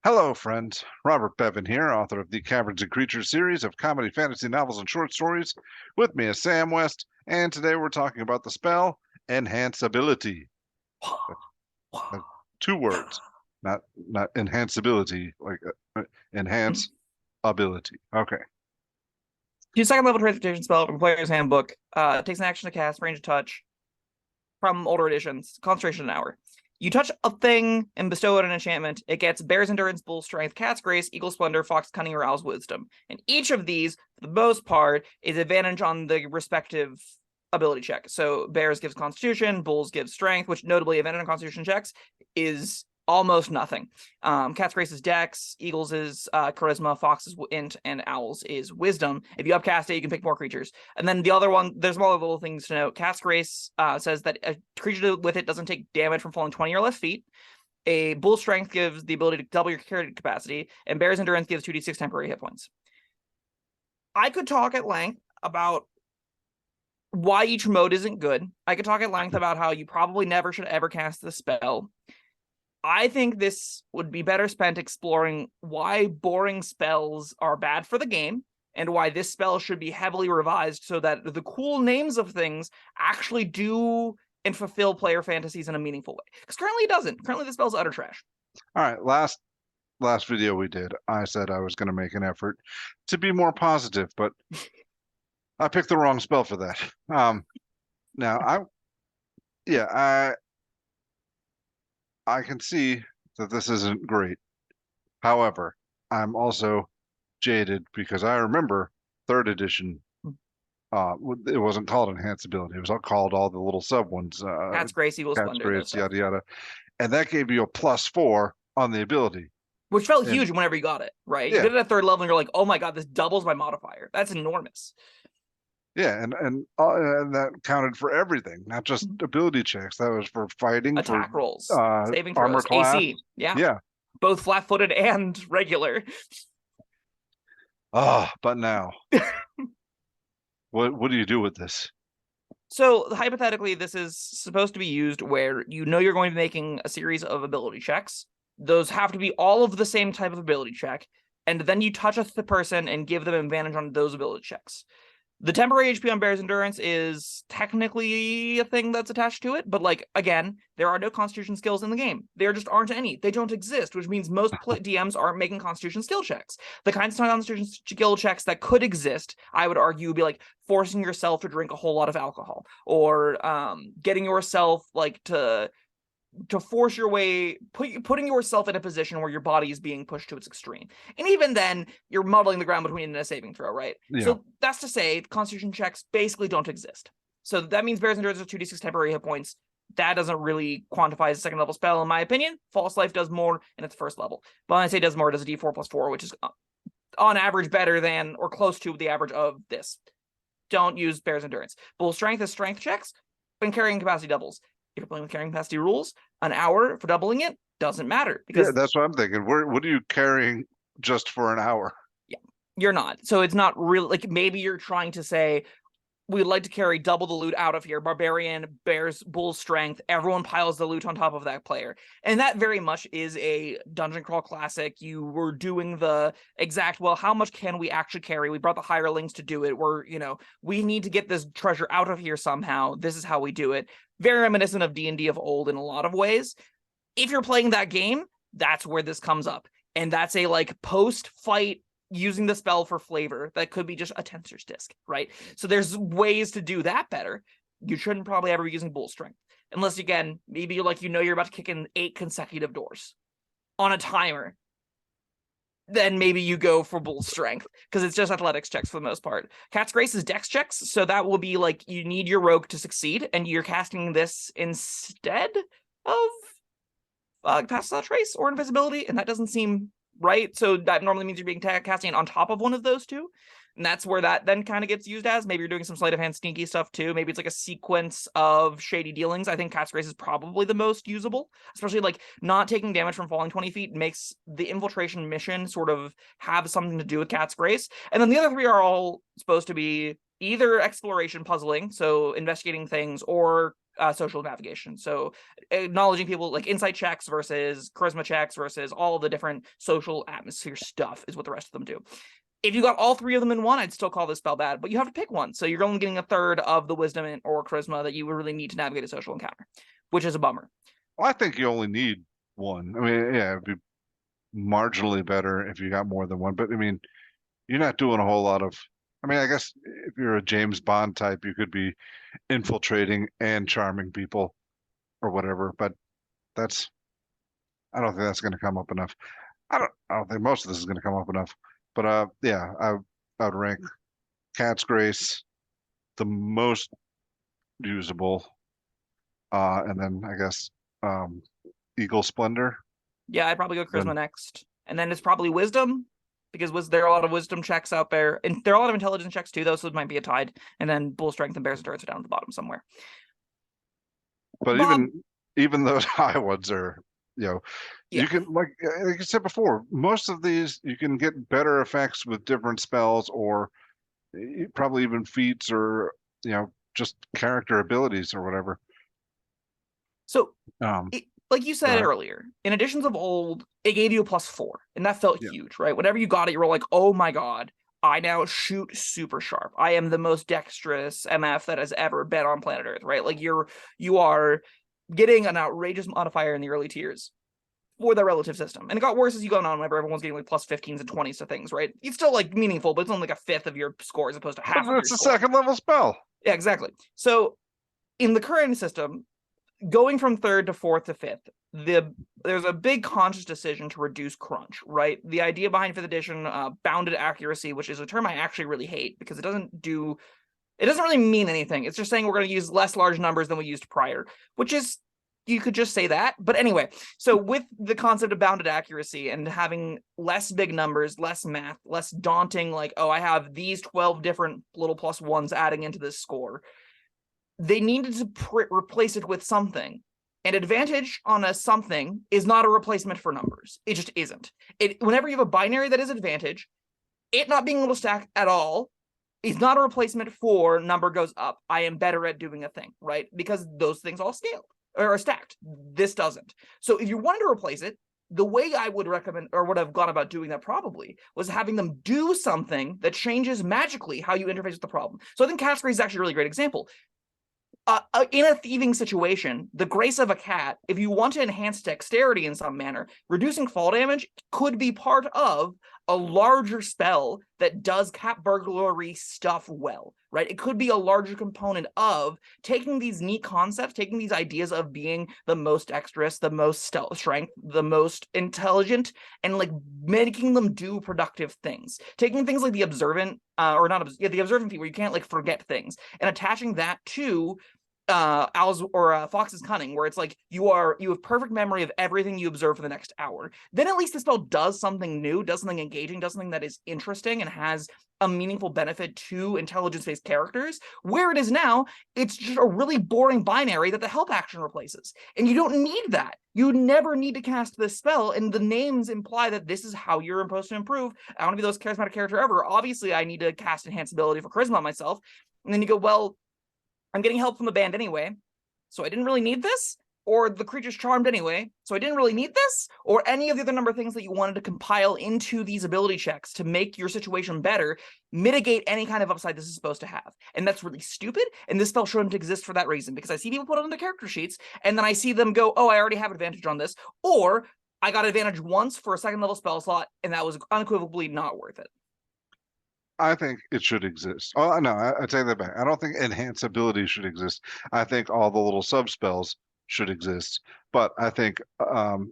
Hello, friends. Robert Bevan here, author of the Caverns and Creatures series of comedy, fantasy novels, and short stories. With me is Sam West, and today we're talking about the spell Enhanceability. That's, that's two words, not enhanceability, like enhance ability. Okay. Two second level transportation spell from Player's Handbook. Takes an action to cast, range of touch from older editions. Concentration an hour. You touch a thing and bestow it an enchantment. It gets Bear's Endurance, Bull Strength, Cat's Grace, Eagle Splendor, Fox Cunning, or Owl's Wisdom. And each of these, for the most part, is advantage on the respective ability check. So Bears gives Constitution, Bulls gives Strength, which notably advantage on Constitution checks is almost nothing. Cat's Grace is Dex, Eagles is Charisma, Fox is Int, and Owls is Wisdom. If you upcast it, you can pick more creatures. And then the other one, there's more little things to note. Cat's Grace says that a creature with it doesn't take damage from falling 20 or less feet. A Bull Strength gives the ability to double your carry capacity, and Bear's Endurance gives 2d6 temporary hit points. I could talk at length about why each mode isn't good. I could talk at length about how you probably never should ever cast the spell. I think this would be better spent exploring why boring spells are bad for the game and why this spell should be heavily revised so that the cool names of things actually do and fulfill player fantasies in a meaningful way. Because currently it doesn't. Currently the spell's utter trash. All right. Last video we did, I said I was going to make an effort to be more positive, but I picked the wrong spell for that. Now I can see that this isn't great. However, I'm also jaded because I remember third edition. It wasn't called enhanceability. It was all called all the little sub ones. Cat's Grace, Eagle Cat's Splendor, Grace, yada yada, and that gave you a +4 on the ability, which felt and huge whenever you got it, right? yeah, You get it at third level and you're like, oh my god, this doubles my modifier. That's enormous. yeah, and that counted for everything, not just ability checks. That was for fighting, Attack for rolls, saving armor throws, class. AC. Yeah. Yeah. Both flat-footed and regular. But now, what do you do with this? So hypothetically, this is supposed to be used where you know you're going to be making a series of ability checks. Those have to be all of the same type of ability check, and then you touch the person and give them advantage on those ability checks. The temporary HP on Bear's Endurance is technically a thing that's attached to it, but like, again, there are no Constitution skills in the game. There just aren't any. They don't exist, which means most DMs aren't making Constitution skill checks. The kinds of Constitution skill checks that could exist, I would argue, would be like forcing yourself to drink a whole lot of alcohol, or getting yourself like to force your way, putting yourself in a position where your body is being pushed to its extreme. And even then, you're muddling the ground between a saving throw, right? Yeah. So that's to say, Constitution checks basically don't exist. So that means Bear's Endurance is 2d6 temporary hit points. That doesn't really quantify as a second level spell, in my opinion. False Life does more in its first level. But when I say does more, it does a d4 plus 4, which is on average better than or close to the average of this. Don't use Bear's Endurance. Bull Strength is strength checks, and carrying capacity doubles. If you're playing with carrying capacity rules, an hour for doubling it doesn't matter because that's what I'm thinking. What are you carrying just for an hour? Yeah, you're not. So it's not really like, maybe you're trying to say we'd like to carry double the loot out of here. Barbarian, Bears, Bull Strength, everyone piles the loot on top of that player. And that very much is a dungeon crawl classic. You were doing the exact, well, how much can we actually carry? We brought the hirelings to do it. We need to get this treasure out of here somehow. This is how we do it. Very reminiscent of D&D of old in a lot of ways. If you're playing that game, that's where this comes up. And that's a like post-fight using the spell for flavor that could be just a tensor's disc, right? So there's ways to do that better. You shouldn't probably ever be using Bull Strength. Unless, again, maybe you're about to kick in 8 consecutive doors on a timer. Then maybe you go for Bull Strength, because it's just athletics checks for the most part. Cat's Grace is dex checks, so that will be like, you need your rogue to succeed, and you're casting this instead of Pass Without Trace or Invisibility, and that doesn't seem right. So that normally means you're being casting on top of one of those two. And that's where that then kind of gets used as. Maybe you're doing some sleight of hand sneaky stuff too. Maybe it's like a sequence of shady dealings. I think Cat's Grace is probably the most usable, especially like not taking damage from falling 20 feet makes the infiltration mission sort of have something to do with Cat's Grace. And then the other three are all supposed to be either exploration puzzling, so investigating things, or social navigation. So acknowledging people, like insight checks versus charisma checks versus all the different social atmosphere stuff is what the rest of them do. If you got all three of them in one, I'd still call this spell bad, but you have to pick one. So you're only getting a third of the wisdom or charisma that you would really need to navigate a social encounter, which is a bummer. Well, I think you only need one. I mean, yeah, it'd be marginally better if you got more than one, but I mean, you're not doing a whole lot of. I mean, I guess if you're a James Bond type, you could be infiltrating and charming people or whatever, but that's I don't think that's going to come up enough. I don't think most of this is going to come up enough. But yeah, I would rank Cat's Grace the most usable, and then I guess Eagle Splendor. Yeah, I'd probably go charisma Then next, and then it's probably wisdom, because there are a lot of wisdom checks out there, and there are a lot of intelligence checks too, though, so it might be a tide. And then bull strength and bears endurance are down at the bottom somewhere. but Bob, even those high ones are, yeah, you can like I said before, most of these you can get better effects with different spells or probably even feats or just character abilities or whatever. so Um, like you go said ahead. earlier, in Editions of Old, it gave you a +4, and that felt Yeah. huge, right? Whenever you got it, you were like, oh my god, I now shoot super sharp. I am the most dexterous MF that has ever been on planet Earth, right? Like you are getting an outrageous modifier in the early tiers for the relative system. And it got worse as you go on. Whenever everyone's getting like +15s and 20s to things, right? It's still like meaningful, but it's only like a fifth of your score as opposed to half of your It's a score. second level spell. Yeah, exactly. So in the current system, going from third to fourth to fifth, there's a big conscious decision to reduce crunch, right? The idea behind fifth edition, bounded accuracy, which is a term I actually really hate because it doesn't really mean anything. It's just saying we're going to use less large numbers than we used prior, which is, you could just say that. But anyway, so with the concept of bounded accuracy and having less big numbers, less math, less daunting, like, oh, I have these 12 different little +1s adding into this score, they needed to replace it with something. And advantage on a something is not a replacement for numbers. It just isn't. Whenever you have a binary that is advantage, it not being able to stack at all is not a replacement for number goes up. I am better at doing a thing, right? Because those things all scale or are stacked. This doesn't. So if you wanted to replace it, the way I would recommend or would have gone about doing that probably was having them do something that changes magically how you interface with the problem. So I think Cat's Grace is actually a really great example. In a thieving situation, the grace of a cat, if you want to enhance dexterity in some manner, reducing fall damage could be part of a larger spell that does cat burglary stuff well, right? It could be a larger component of taking these neat concepts, taking these ideas of being the most dexterous, the most strength, the most intelligent, and like making them do productive things. Taking things like the observant, the observant feat where you can't like forget things, and attaching that to Owl's or Fox's Cunning, where it's like you have perfect memory of everything you observe for the next hour. Then at least the spell does something new, does something engaging, does something that is interesting and has a meaningful benefit to intelligence-based characters. Where it is now, it's just a really boring binary that the help action replaces. And you don't need that. You never need to cast this spell, and the names imply that this is how you're supposed to improve. I want to be the most charismatic character ever. Obviously, I need to cast enhanceability for charisma on myself. And then you go, well, I'm getting help from the band anyway, so I didn't really need this, or the creature's charmed anyway, so I didn't really need this, or any of the other number of things that you wanted to compile into these ability checks to make your situation better, mitigate any kind of upside this is supposed to have. And that's really stupid, and this spell shouldn't exist for that reason, because I see people put it on their character sheets, and then I see them go, oh, I already have advantage on this, or I got advantage once for a second level spell slot, and that was unequivocally not worth it. I think it should exist. Oh no, I take that back. I don't think enhanceability should exist. I think all the little sub spells should exist. But I think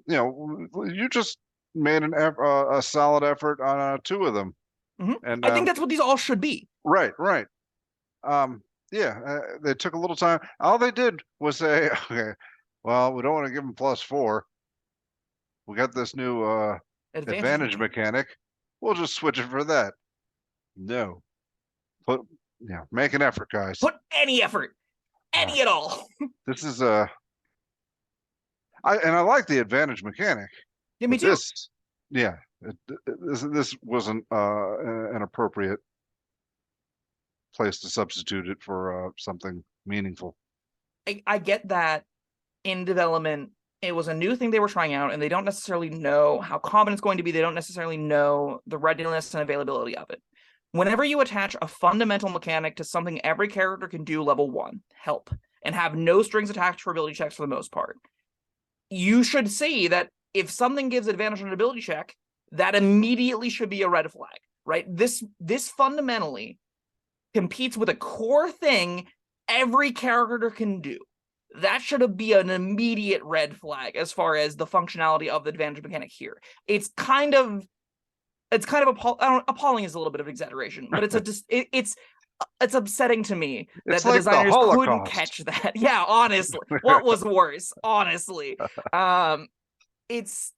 you just made a solid effort on two of them, and I think that's what these all should be. right, right. Yeah, they took a little time. All they did was say, okay, well, we don't want to give them +4. We got this new advantage mechanic. We'll just switch it for that. No. Make an effort, guys. Put any effort, any at all. This is I like the advantage mechanic. Yeah, me too. This wasn't an appropriate place to substitute it for something meaningful. I get that in development, it was a new thing they were trying out, and they don't necessarily know how common it's going to be. They don't necessarily know the readiness and availability of it. Whenever you attach a fundamental mechanic to something every character can do level 1, help, and have no strings attached for ability checks for the most part, you should see that if something gives advantage on an ability check, that immediately should be a red flag, right? This fundamentally competes with a core thing every character can do. That should be an immediate red flag as far as the functionality of the advantage mechanic here. It's kind of appalling is a little bit of exaggeration, but it's upsetting to me that It's the like the designers couldn't Holocaust. catch that. Yeah, honestly, what was worse? Honestly, it's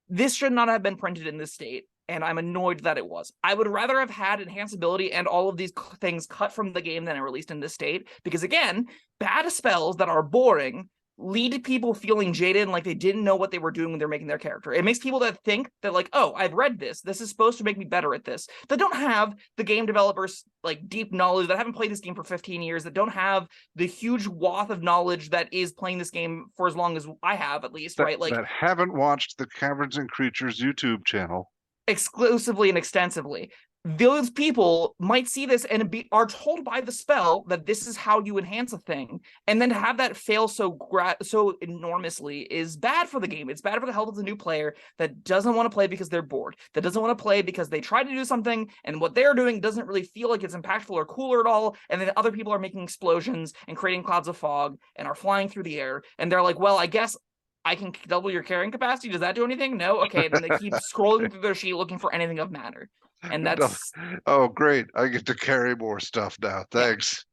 this should not have been printed in this state, and I'm annoyed that it was. I would rather have had enhanceability and all of these things cut from the game than it released in this state, because again, bad spells that are boring lead to people feeling jaded and like they didn't know what they were doing when they're making their character. It makes people that think that like, oh, I've read this is supposed to make me better at this, that don't have the game developers like deep knowledge, that haven't played this game for 15 years, that don't have the huge wath of knowledge that is playing this game for as long as I have, at least, right? Like That haven't watched the Caverns and Creatures YouTube channel exclusively and extensively. Those people might see this and are told by the spell that this is how you enhance a thing, and then to have that fail so enormously is bad for the game. It's bad for the health of the new player that doesn't want to play because they're bored, that doesn't want to play because they tried to do something and what they're doing doesn't really feel like it's impactful or cooler at all, and then other people are making explosions and creating clouds of fog and are flying through the air, and they're like, well, I guess I can double your carrying capacity. Does that do anything? No? Okay, then they keep scrolling through their sheet looking for anything of matter. And that's... Oh, great. I get to carry more stuff now. Thanks.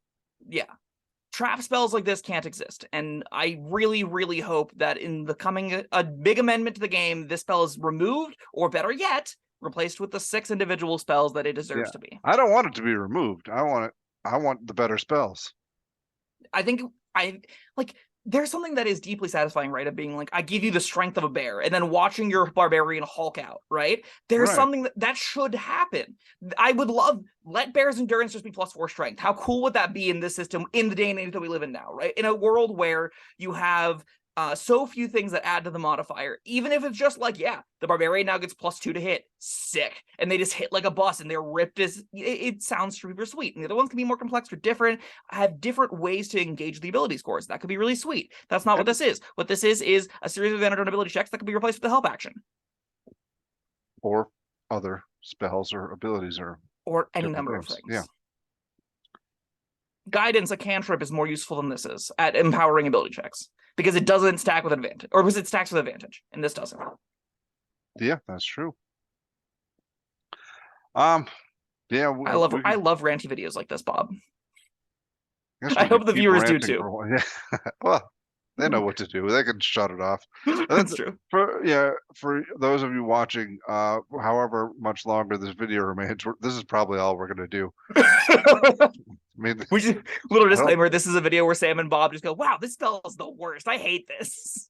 Yeah. Trap spells like this can't exist. And I really, really hope that in the coming a big amendment to the game, this spell is removed, or better yet, replaced with the 6 individual spells that it deserves to be. I don't want it to be removed. I want the better spells. I think there's something that is deeply satisfying, right? Of being like, I give you the strength of a bear, and then watching your barbarian Hulk out, right? There's something that should happen. I would let bear's endurance just be +4 strength. How cool would that be in this system, in the day and age that we live in now, right? In a world where you have so few things that add to the modifier, even if it's just like, yeah, the barbarian now gets +2 to hit, sick, and they just hit like a bus and they're ripped as it sounds super sweet. And the other ones can be more complex or different, have different ways to engage the ability scores. That could be really sweet. That's not what this is. What this is a series of advantage on ability checks that could be replaced with the help action, or other spells or abilities, or any number of things. Yeah. Guidance, a cantrip, is more useful than this is at empowering ability checks, because it doesn't stack with advantage, or because it stacks with advantage, and this doesn't. Yeah, that's true. Yeah, I love ranty videos like this, Bob. I hope the viewers do too. Yeah. Well, they know what to do. They can shut it off. That's true. For those of you watching, however much longer this video remains, this is probably all we're gonna do. I mean, little disclaimer: this is a video where Sam and Bob just go, "Wow, this spell is the worst. I hate this."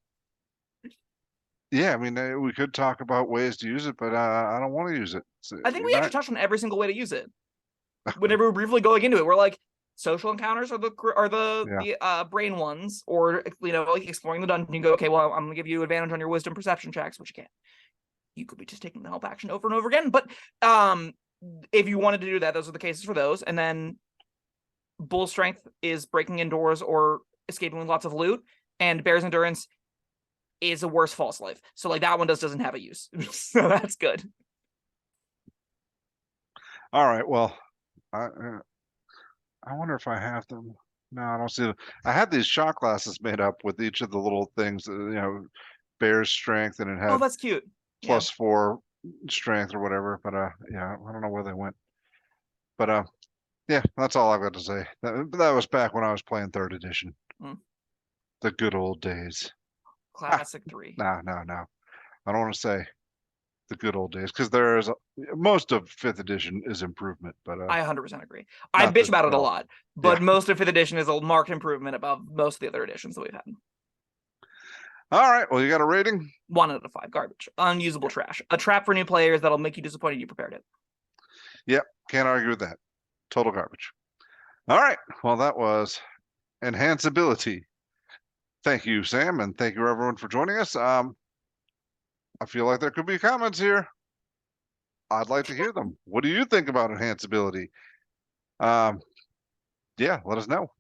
Yeah, I mean, we could talk about ways to use it, but I don't want to use it. I think we actually touched on every single way to use it. Whenever we're briefly going into it, we're like, social encounters are the brain ones, or like exploring the dungeon. You go, okay, well, I'm gonna give you advantage on your wisdom perception checks, which you can't. You could be just taking the help action over and over again. But if you wanted to do that, those are the cases for those. And then bull strength is breaking indoors or escaping with lots of loot, and bear's endurance is a worse false life. So like that one doesn't have a use. So that's good. All right. Well, I wonder if I have them. No, I don't see them. I had these shot glasses made up with each of the little things, bear's strength, and it had that's cute. +4 strength or whatever. But yeah, I don't know where they went. But yeah, that's all I've got to say. That was back when I was playing 3rd edition. The good old days. Classic 3. No. I don't want to say the good old days, because there's most of 5th edition is improvement. But I 100% agree. I bitch about it a lot, but most of 5th edition is a marked improvement above most of the other editions that we've had. All right. Well, you got a rating? 1 out of 5. Garbage. Unusable trash. A trap for new players that'll make you disappointed you prepared it. Yep. Can't argue with that. Total garbage. All right. Well, that was enhanceability. Thank you, Sam, and thank you everyone for joining us. I feel like there could be comments here. I'd like to hear them. What do you think about enhanceability? Yeah, let us know.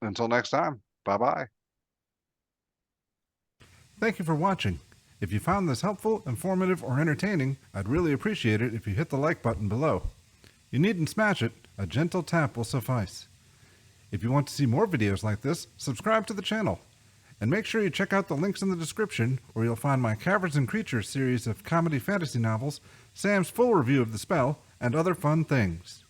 Until next time, bye-bye. Thank you for watching. If you found this helpful, informative, or entertaining, I'd really appreciate it if you hit the like button below. You needn't smash it, a gentle tap will suffice. If you want to see more videos like this, subscribe to the channel. And make sure you check out the links in the description, where you'll find my Caverns Creatures series of comedy fantasy novels, Sam's full review of the spell, and other fun things.